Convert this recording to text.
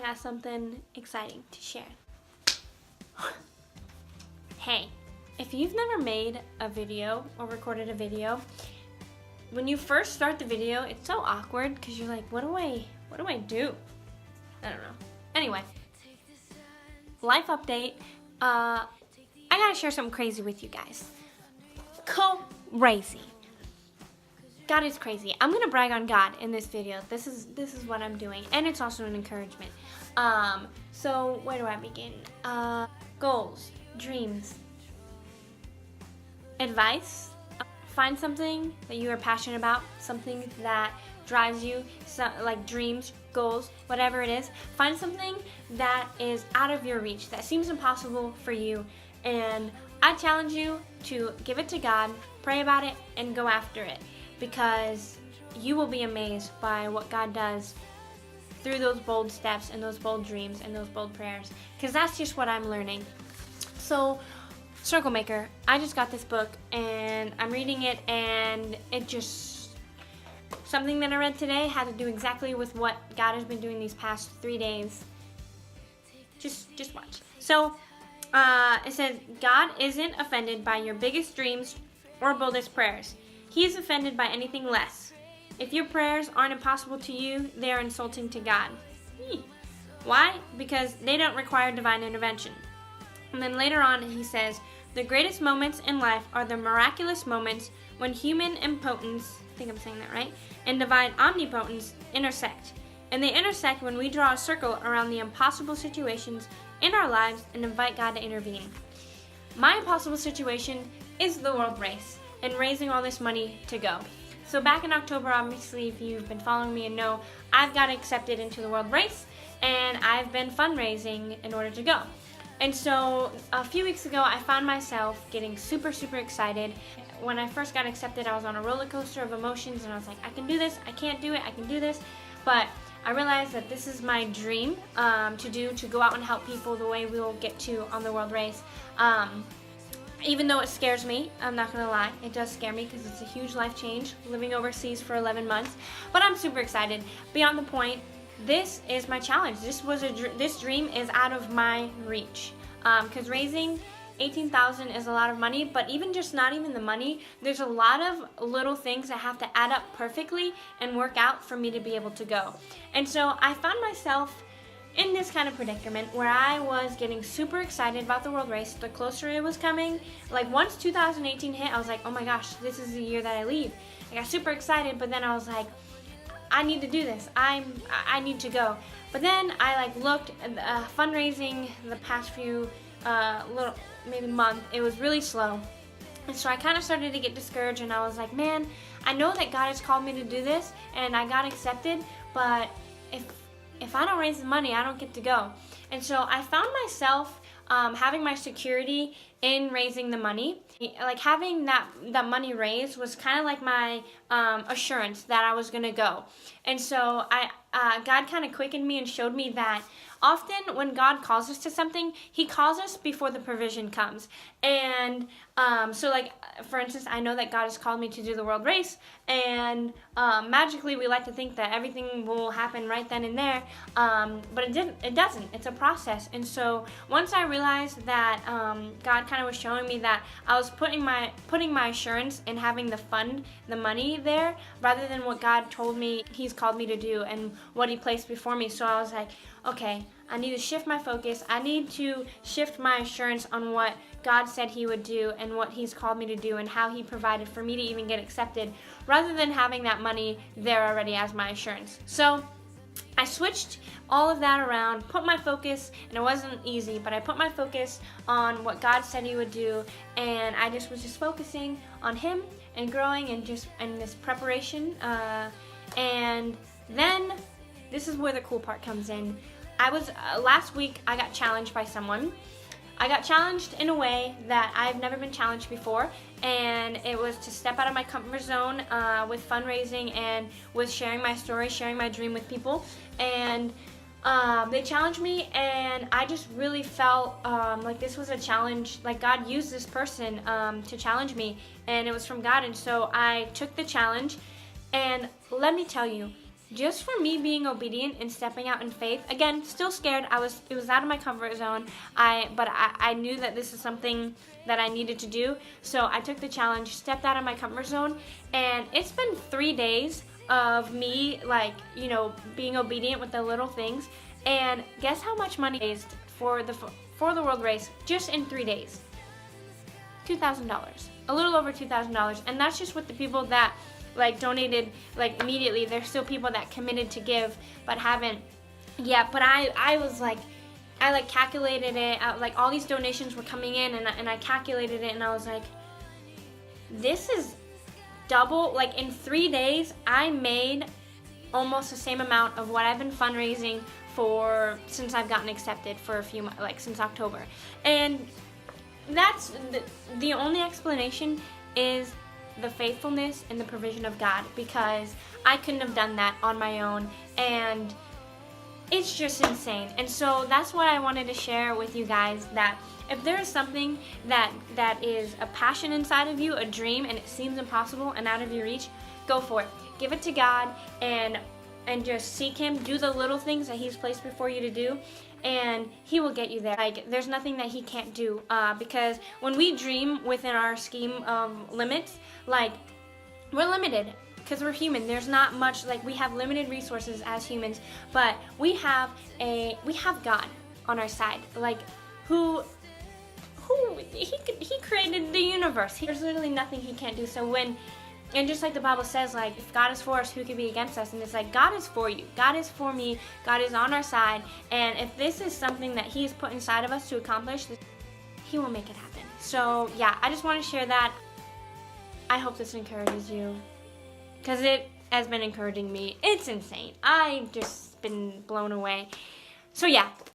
got something exciting to share. Hey, if you've never made a video or recorded a video, when you first start the video, it's so awkward because you're like, what do I do? I don't know. Anyway, life update. I gotta share something crazy with you guys. Crazy. God is crazy. I'm gonna brag on God in this video. This is what I'm doing, and it's also an encouragement. So where do I begin? Goals, dreams, advice. Find something that you are passionate about, something that drives you, like dreams, goals, whatever it is. Find something that is out of your reach, that seems impossible for you, and I challenge you to give it to God, pray about it, and go after it, because you will be amazed by what God does through those bold steps and those bold dreams and those bold prayers, because that's just what I'm learning. So, Circle Maker, I just got this book and I'm reading it, and it just, something that I read today had to do exactly with what God has been doing these past 3 days. Just watch. So, it says, God isn't offended by your biggest dreams or boldest prayers. He is offended by anything less. If your prayers aren't impossible to you, they are insulting to God. Why? Because they don't require divine intervention. And then later on he says, the greatest moments in life are the miraculous moments when human impotence, I think I'm saying that right, and divine omnipotence intersect. And they intersect when we draw a circle around the impossible situations in our lives and invite God to intervene. My impossible situation is the world race and raising all this money to go. So back in October, obviously, if you've been following me and know, I've got accepted into the world race, and I've been fundraising in order to go. And so a few weeks ago, I found myself getting super excited. When I first got accepted, I was on a roller coaster of emotions, and I was like, I can do this, I can't do it, I can do this. But I realized that this is my dream to go out and help people the way we'll get to on the world race. Even though it scares me, I'm not gonna lie, it does scare me because it's a huge life change, living overseas for 11 months. But I'm super excited. Beyond the point, this is my challenge. This dream is out of my reach. Because raising $18,000 is a lot of money, but even just not even the money, there's a lot of little things that have to add up perfectly and work out for me to be able to go. And so I found myself in this kind of predicament where I was getting super excited about the world race the closer it was coming. Like once 2018 hit, I was like, oh my gosh, this is the year that I leave. I got super excited, but then I was like, I need to do this. I need to go. But then I looked at fundraising the past few maybe month. It was really slow. And so I kind of started to get discouraged, and I was like, man, I know that God has called me to do this and I got accepted, but if I don't raise the money, I don't get to go. And so I found myself having my security in raising the money. Like having that money raised was kind of like my assurance that I was gonna go. And so God kind of quickened me and showed me that often when God calls us to something, He calls us before the provision comes. And so like, for instance, I know that God has called me to do the world race, and magically we like to think that everything will happen right then and there, but it doesn't. It's a process. And so once I realized that God kind of was showing me that I was putting my assurance in having the money there, rather than what God told me He's called me to do and what He placed before me. So I was like, okay, I need to shift my focus. I need to shift my assurance on what God said He would do and what He's called me to do and how He provided for me to even get accepted, rather than having that money there already as my assurance. So I switched all of that around, put my focus, and it wasn't easy, but I put my focus on what God said He would do, and I was just focusing on Him and growing and this preparation. And then this is where the cool part comes in. Last week I got challenged by someone. I got challenged in a way that I've never been challenged before, and it was to step out of my comfort zone with fundraising and with sharing my story, sharing my dream with people. And they challenged me, and I just really felt like this was a challenge, like God used this person to challenge me, and it was from God. And so I took the challenge, and let me tell you, just for me being obedient and stepping out in faith. Again, still scared. It was out of my comfort zone. But I knew that this is something that I needed to do. So I took the challenge, stepped out of my comfort zone, and it's been 3 days of me, like, you know, being obedient with the little things. And guess how much money I raised for the World Race just in 3 days? $2,000. A little over $2,000. And that's just with the people that like donated like immediately. There's still people that committed to give but haven't yet. But I was like, I like calculated it out, like all these donations were coming in, and I calculated it, and I was like, this is double. Like in 3 days I made almost the same amount of what I've been fundraising for since I've gotten accepted for a few months, like since October. And that's the only explanation is the faithfulness and the provision of God, because I couldn't have done that on my own, and it's just insane. And so that's what I wanted to share with you guys, that if there is something that is a passion inside of you, a dream, and it seems impossible and out of your reach, go for it. Give it to God and just seek Him. Do the little things that He's placed before you to do, and He will get you there. Like, there's nothing that He can't do, because when we dream within our scheme of limits, like, we're limited because we're human. There's not much, like, we have limited resources as humans, but we have God on our side, like, who he created the universe. There's literally nothing He can't do. So and just like the Bible says, like, if God is for us, who could be against us? And it's like, God is for you. God is for me. God is on our side. And if this is something that He has put inside of us to accomplish, He will make it happen. So, yeah, I just want to share that. I hope this encourages you, because it has been encouraging me. It's insane. I've just been blown away. So, yeah.